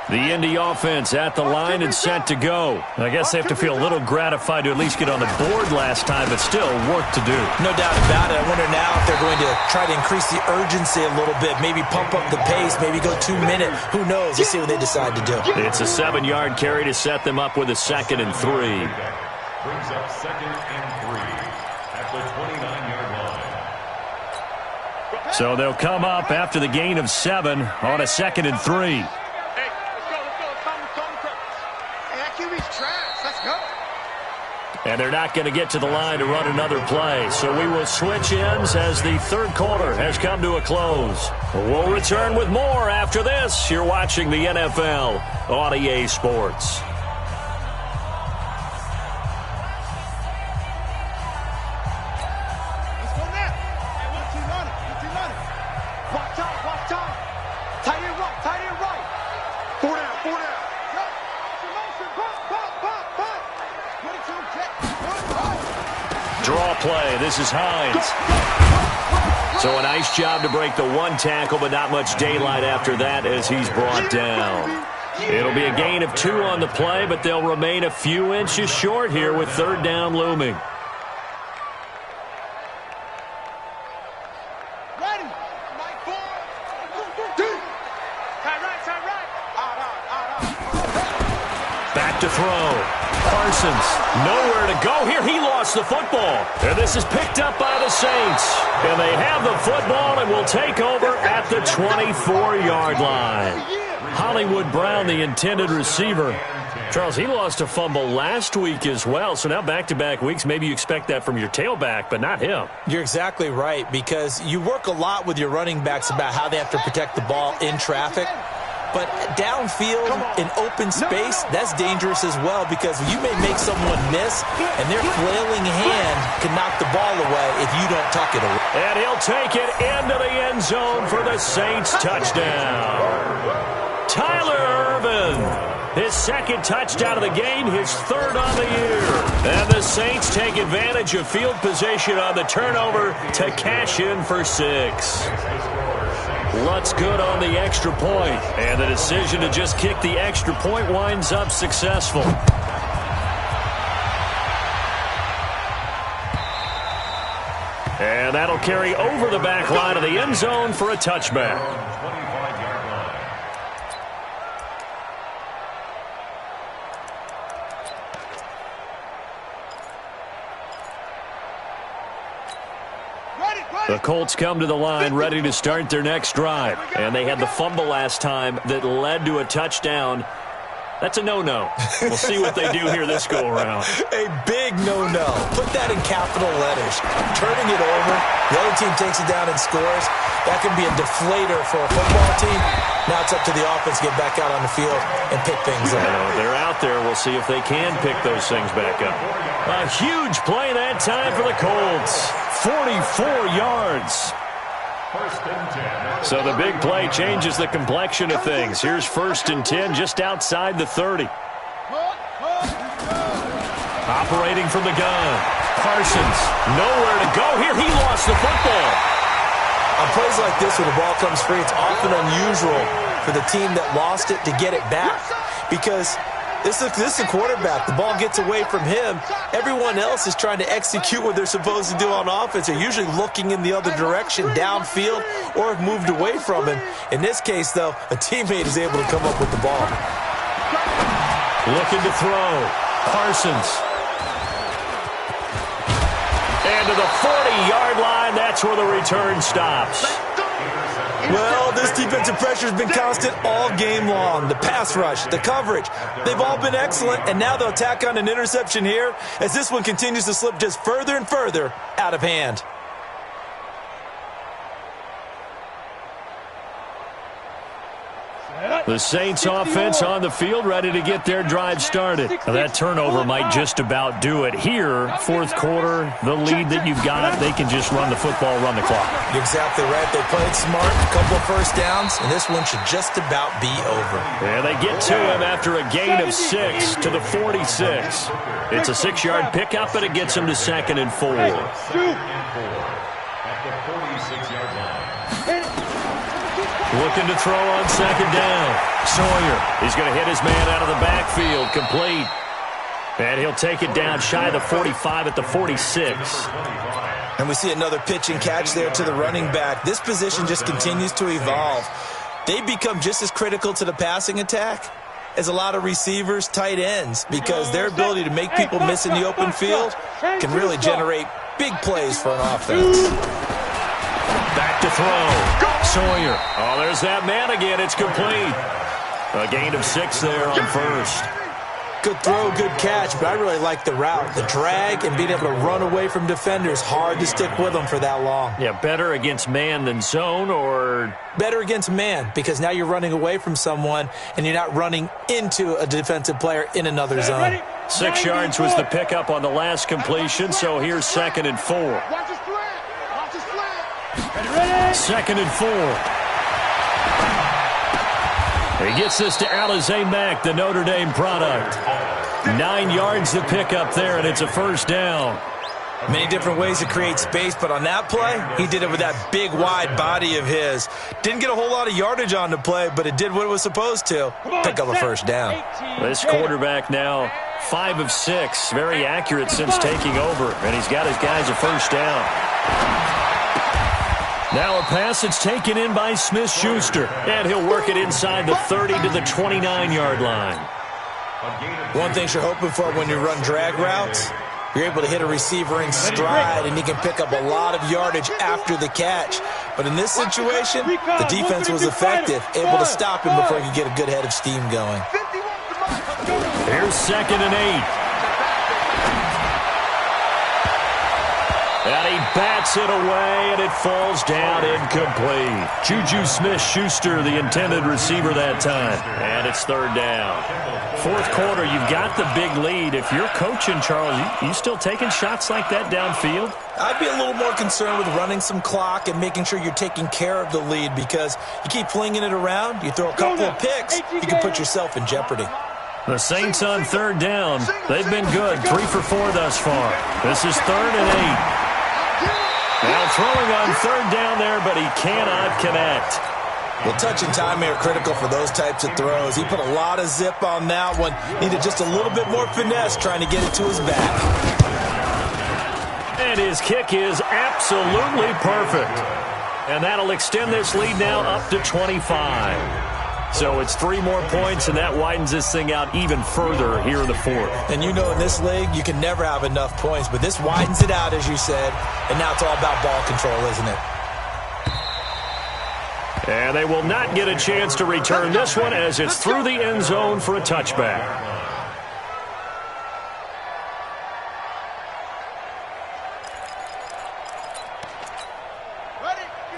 The Indy offense at the line and set to go. I guess they have to feel a little gratified to at least get on the board last time, but still work to do. No doubt about it. I wonder now if they're going to try to increase the urgency a little bit, maybe pump up the pace, maybe go 2-minute. Who knows? Let's see what they decide to do. It's a 7-yard carry to set them up with a 2nd and 3. Brings up 2nd and 3 at the 29-yard line. So they'll come up after the gain of 7 on a 2nd and 3. And they're not going to get to the line to run another play. So we will switch ends as the 3rd quarter has come to a close. We'll return with more after this. You're watching the NFL on EA Sports. Draw play. This is Hines. So a nice job to break the 1 tackle, but not much daylight after that as he's brought down. It'll be a gain of 2 on the play, but they'll remain a few inches short here with 3rd down looming. Back to throw. Parsons, nowhere to go here. He lost the football. And this is picked up by the Saints. And they have the football and will take over at the 24-yard line. Hollywood Brown, the intended receiver. Charles, he lost a fumble last week as well. So now back-to-back weeks, maybe you expect that from your tailback, but not him. You're exactly right, because you work a lot with your running backs about how they have to protect the ball in traffic. But downfield in open space, that's dangerous as well, because you may make someone miss, and their flailing hand can knock the ball away if you don't tuck it away. And he'll take it into the end zone for the Saints touchdown. Tyler Ervin, his 2nd touchdown of the game, his 3rd on the year. And the Saints take advantage of field position on the turnover to cash in for 6. Lutz good on the extra point, and the decision to just kick the extra point winds up successful. And that'll carry over the back line of the end zone for a touchback. Ready? The Colts come to the line ready to start their next drive. And they had the fumble last time that led to a touchdown. That's a no-no. We'll see what they do here this go-around. A big no-no. Put that in capital letters. Turning it over, the other team takes it down and scores. That can be a deflator for a football team. Now it's up to the offense to get back out on the field and pick things up. They're out there. We'll see if they can pick those things back up. A huge play that time for the Colts. 44 yards. So the big play changes the complexion of things. Here's 1st and 10 just outside the 30. Operating from the gun. Parsons, nowhere to go here. He lost the football. On plays like this, when the ball comes free, it's often unusual for the team that lost it to get it back. Because this is a quarterback. The ball gets away from him. Everyone else is trying to execute what they're supposed to do on offense. They're usually looking in the other direction, downfield, or have moved away from him. In this case, though, a teammate is able to come up with the ball. Looking to throw. Parsons. And to the 40-yard line, that's where the return stops. Well, this defensive pressure has been constant all game long. The pass rush, the coverage, they've all been excellent, and now they'll tack on an interception here as this one continues to slip just further and further out of hand. The Saints offense on the field ready to get their drive started. Now, that turnover might just about do it here. 4th quarter, the lead that you've got, they can just run the football, run the clock. You're exactly right. They played smart, a couple of first downs, and this one should just about be over. And they get to him after a gain of 6 to the 46. It's a 6-yard pickup, but it gets him to 2nd and 4. At the 46-yard line. Looking to throw on 2nd down. Sawyer, he's going to hit his man out of the backfield, complete. And he'll take it down shy of the 45 at the 46. And we see another pitch and catch there to the running back. This position just continues to evolve. They become just as critical to the passing attack as a lot of receivers, tight ends, because their ability to make people miss in the open field can really generate big plays for an offense. Back to throw. Sawyer. Oh, there's that man again. It's complete. A gain of 6 there on 1st. Good throw, good catch, but I really like the route. The drag and being able to run away from defenders. Hard to stick with them for that long. Yeah, better against man than zone, or? Better against man, because now you're running away from someone and you're not running into a defensive player in another zone. 6 yards was the pickup on the last completion, so here's 2nd and 4. Watch his flag. Watch his flag. 2nd and 4. He gets this to Alizé Mack, the Notre Dame product. 9 yards to pick up there, and it's a 1st down. Many different ways to create space, but on that play, he did it with that big, wide body of his. Didn't get a whole lot of yardage on the play, but it did what it was supposed to. Pick up a 1st down. This quarterback now 5 of 6, very accurate since taking over, and he's got his guys a 1st down. Now a pass that's taken in by Smith-Schuster, and he'll work it inside the 30 to the 29-yard line. One thing you're hoping for when you run drag routes, you're able to hit a receiver in stride, and he can pick up a lot of yardage after the catch. But in this situation, the defense was effective, able to stop him before he could get a good head of steam going. Here's 2nd and 8. And he bats it away, and it falls down incomplete. Juju Smith-Schuster, the intended receiver that time. And it's 3rd down. 4th quarter, you've got the big lead. If you're coaching, Charles, you still taking shots like that downfield? I'd be a little more concerned with running some clock and making sure you're taking care of the lead, because you keep flinging it around, you throw a couple of picks, you can put yourself in jeopardy. The Saints on 3rd down. They've been good, 3 for 4 thus far. This is 3rd and 8. Now throwing on 3rd down there, but he cannot connect. Well, touch and time are critical for those types of throws. He put a lot of zip on that one. Needed just a little bit more finesse trying to get it to his back. And his kick is absolutely perfect. And that'll extend this lead now up to 25. So it's 3 more points, and that widens this thing out even further here in the fourth. And you know in this league, you can never have enough points, but this widens it out, as you said, and now it's all about ball control, isn't it? And they will not get a chance to return this one as it's through the end zone for a touchback.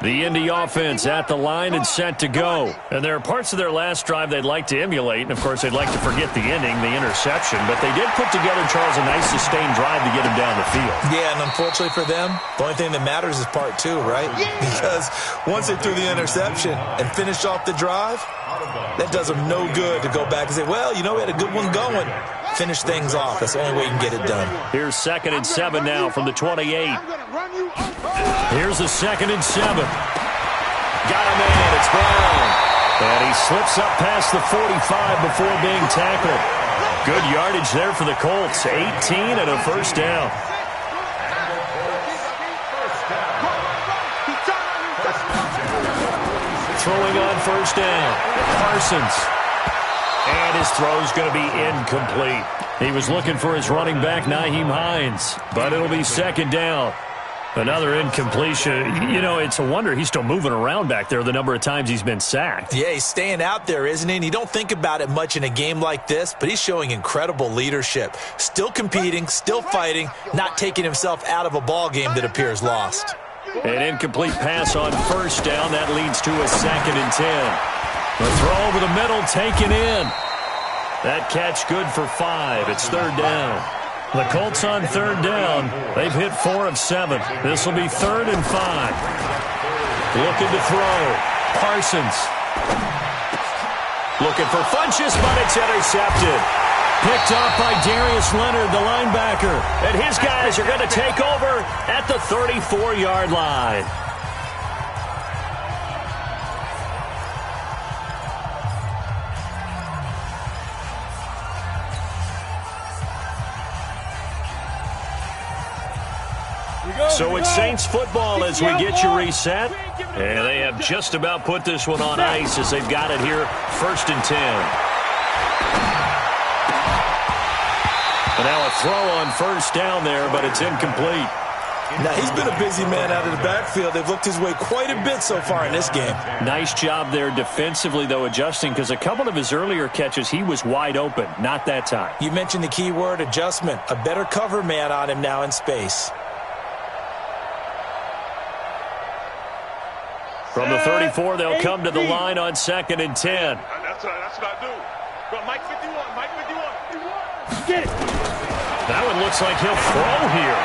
The Indy offense at the line and set to go. And there are parts of their last drive they'd like to emulate. And, of course, they'd like to forget the ending, the interception. But they did put together, Charles, a nice sustained drive to get him down the field. Yeah, and unfortunately for them, the only thing that matters is part 2, right? Because once they threw the interception and finished off the drive, that does them no good to go back and say, well, you know, we had a good one going. Finish things off. That's the only way you can get it done. Here's 2nd and 7 now from the 28. Here's the 2nd and 7. Got him in. It's Brown. And he slips up past the 45 before being tackled. Good yardage there for the Colts. 18 and a first down. Throwing on first down. Parsons. And his throw's going to be incomplete. He was looking for his running back, Nyheim Hines. But it'll be 2nd down. Another incompletion. You know, it's a wonder he's still moving around back there the number of times he's been sacked. Yeah, he's staying out there, isn't he? And you don't think about it much in a game like this, but he's showing incredible leadership. Still competing, still fighting, not taking himself out of a ball game that appears lost. An incomplete pass on first down. That leads to a 2nd and 10. The throw over the middle taken in. That catch good for 5. It's 3rd down. The Colts on 3rd down. They've hit 4 of 7. This will be 3rd and 5. Looking to throw. Parsons. Looking for Funchess, but it's intercepted. Picked off by Darius Leonard, the linebacker. And his guys are going to take over at the 34-yard line. So it's Saints football as we get you reset. And they have just about put this one on ice as they've got it here, 1st and 10. And now a throw on first down there, but it's incomplete. Now, he's been a busy man out of the backfield. They've looked his way quite a bit so far in this game. Nice job there defensively, though, adjusting, because a couple of his earlier catches, he was wide open. Not that time. You mentioned the key word, adjustment. A better cover man on him now in space. From the 34, they'll come to the line on 2nd and 10. That's what I do. Go, Mike 51, Mike 51. Get it. That one looks like he'll throw here.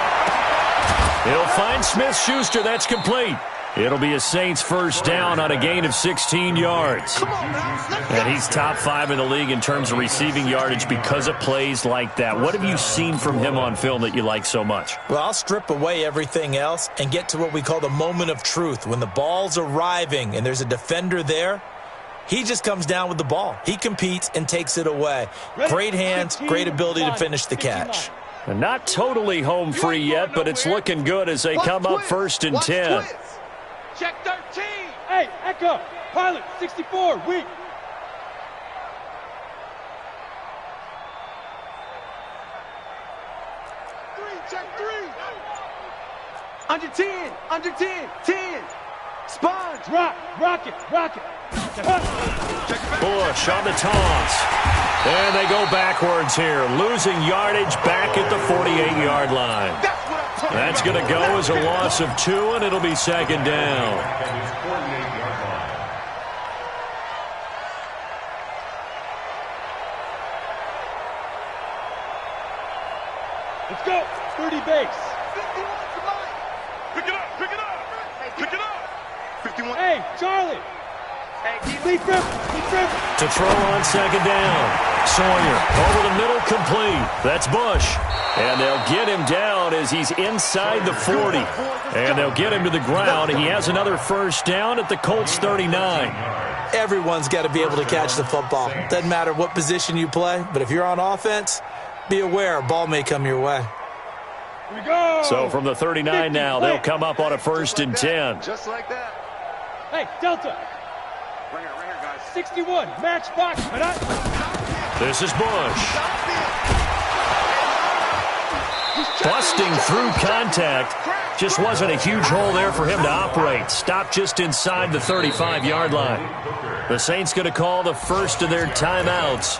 He'll find Smith-Schuster. That's complete. It'll be a Saints first down on a gain of 16 yards. And he's top 5 in the league in terms of receiving yardage because of plays like that. What have you seen from him on film that you like so much? Well, I'll strip away everything else and get to what we call the moment of truth. When the ball's arriving and there's a defender there, he just comes down with the ball. He competes and takes it away. Great hands, great ability to finish the catch. And not totally home free yet, but it's looking good as they come up 1st and 10. Check 13. Hey, Echo. Pilot, 64, weak. Check 3. Under 10, under 10, 10. Sponge, rock it. Bush on the toss. And they go backwards here, losing yardage back at the 48-yard line. That's going to go as a loss of 2, and it'll be 2nd down. Let's go. 30 base. 51 to Mike. Pick it up. 51. Hey, Charlie. Lead rip. To throw on 2nd down. Sawyer over the middle, complete. That's Bush. And they'll get him down as he's inside the 40. And they'll get him to the ground. He has another first down at the Colts 39. Everyone's got to be able to catch the football. Doesn't matter what position you play, but if you're on offense, be aware a ball may come your way. Here we go. So from the 39 now, they'll come up on a 1st and 10. Just like that. Hey, Delta. Right here, guys. 61, match box. This is Bush. Busting through contact. Just wasn't a huge hole there for him to operate. Stopped just inside the 35-yard line. The Saints going to call the first of their timeouts.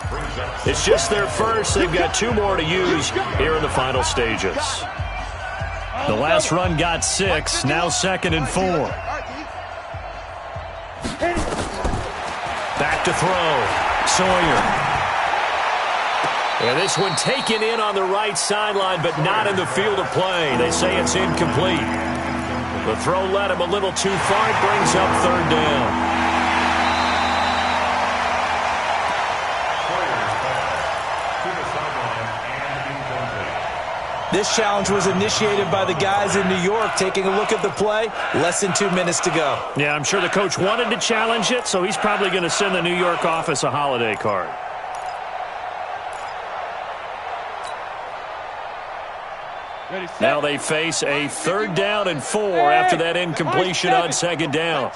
It's just their first. They've got 2 more to use here in the final stages. The last run got 6. Now 2nd and 4. Back to throw. Sawyer. And this one taken in on the right sideline, but not in the field of play. They say it's incomplete. The throw led him a little too far. It brings up 3rd down. This challenge was initiated by the guys in New York. Taking a look at the play, less than 2 minutes to go. Yeah, I'm sure the coach wanted to challenge it, so he's probably going to send the New York office a holiday card. Now they face a 3rd down and 4 after that incompletion on 2nd down.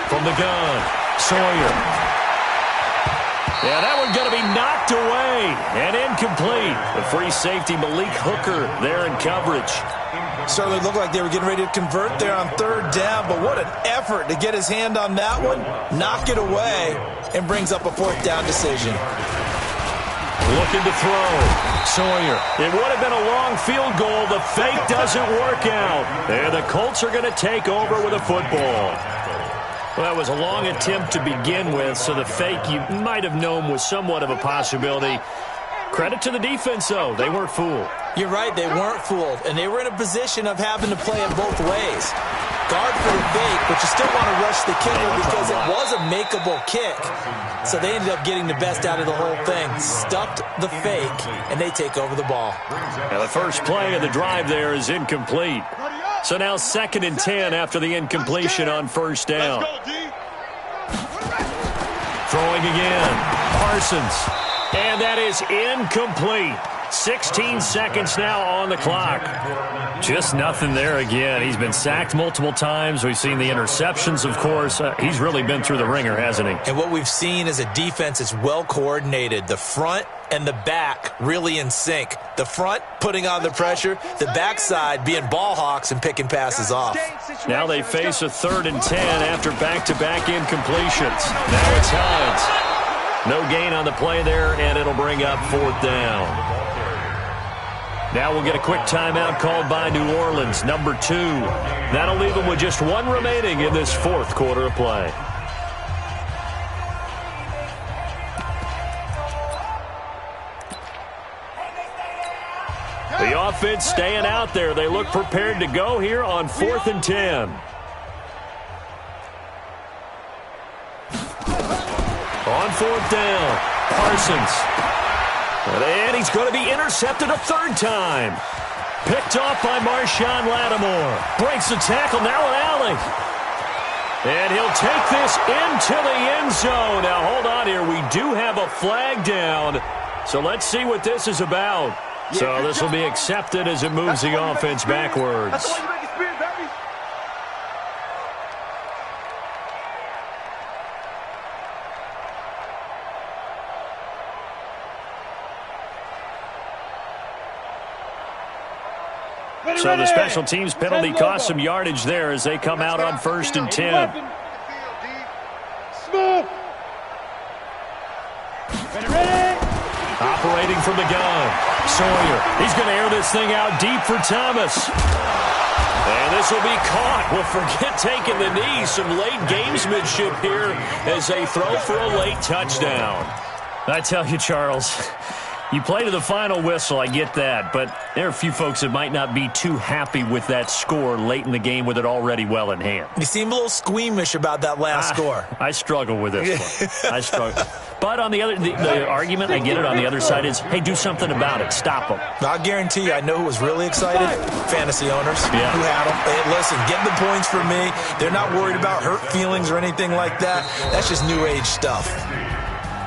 From the gun, Sawyer. Yeah, that one's going to be knocked away and incomplete. The free safety, Malik Hooker, there in coverage. Certainly looked like they were getting ready to convert there on 3rd down, but what an effort to get his hand on that one, knock it away, and brings up a 4th down decision. Looking to throw. Sawyer. It would have been a long field goal. The fake doesn't work out. And the Colts are going to take over with a football. Well, that was a long attempt to begin with, so the fake you might have known was somewhat of a possibility. Credit to the defense, though. They weren't fooled. You're right. They weren't fooled. And they were in a position of having to play it both ways. Guard for the fake, but you still want to rush the kicker because it was a makeable kick. So they ended up getting the best out of the whole thing. Stuffed the fake, and they take over the ball. Now the first play of the drive there is incomplete. So now 2nd and 10 after the incompletion on 1st down. Throwing again. Parsons. And that is incomplete. 16 seconds now on the clock. Just nothing there again. He's been sacked multiple times. We've seen the interceptions, of course. He's really been through the ringer, hasn't he? And what we've seen is a defense that's well coordinated. The front and the back really in sync. The front putting on the pressure, the backside being ball hawks and picking passes off. Now they face a 3rd and 10 after back-to-back incompletions. Now it's Hines. No gain on the play there, and it'll bring up 4th down. Now we'll get a quick timeout called by New Orleans, number 2. That'll leave them with just 1 remaining in this 4th quarter of play. The offense staying out there. They look prepared to go here on 4th and 10. On 4th down, Parsons. And he's going to be intercepted a 3rd time. Picked off by Marshawn Lattimore. Breaks the tackle, now an alley. And he'll take this into the end zone. Now, hold on here. We do have a flag down. So let's see what this is about. So this will be accepted as it moves the offense backwards. So the special teams penalty cost some yardage there as they come out on 1st and 10. Operating from the gun. Sawyer. He's going to air this thing out deep for Thomas. And this will be caught. Well, forget taking the knee. Some late gamesmanship here as they throw for a late touchdown. I tell you, Charles, you play to the final whistle, I get that, but there are a few folks that might not be too happy with that score late in the game with it already well in hand. You seem a little squeamish about that last score. I struggle with this one. I struggle. But on the other, the argument, I get it, on the other side is, hey, do something about it. Stop them. I'll guarantee you, I know who was really excited. Fantasy owners who had them. Hey, listen, get the points for me. They're not worried about hurt feelings or anything like that. That's just new age stuff.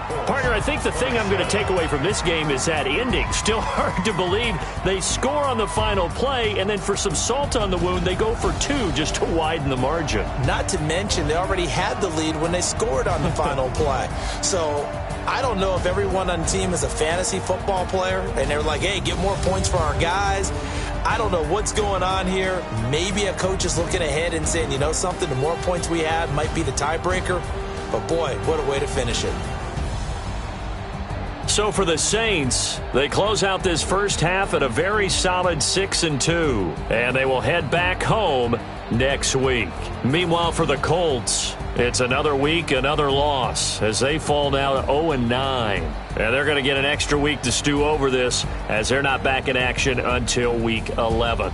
Partner, I think the thing I'm going to take away from this game is that ending. Still hard to believe they score on the final play, and then for some salt on the wound, they go for 2 just to widen the margin. Not to mention, they already had the lead when they scored on the final play. So I don't know if everyone on the team is a fantasy football player, and they're like, hey, get more points for our guys. I don't know what's going on here. Maybe a coach is looking ahead and saying, you know something, the more points we have might be the tiebreaker. But, boy, what a way to finish it. So for the Saints, they close out this first half at a very solid 6-2, and they will head back home next week. Meanwhile, for the Colts, it's another week, another loss, as they fall now to 0-9. And they're going to get an extra week to stew over this, as they're not back in action until week 11.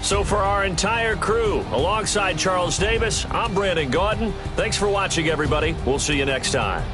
So for our entire crew, alongside Charles Davis, I'm Brandon Gaudin. Thanks for watching, everybody. We'll see you next time.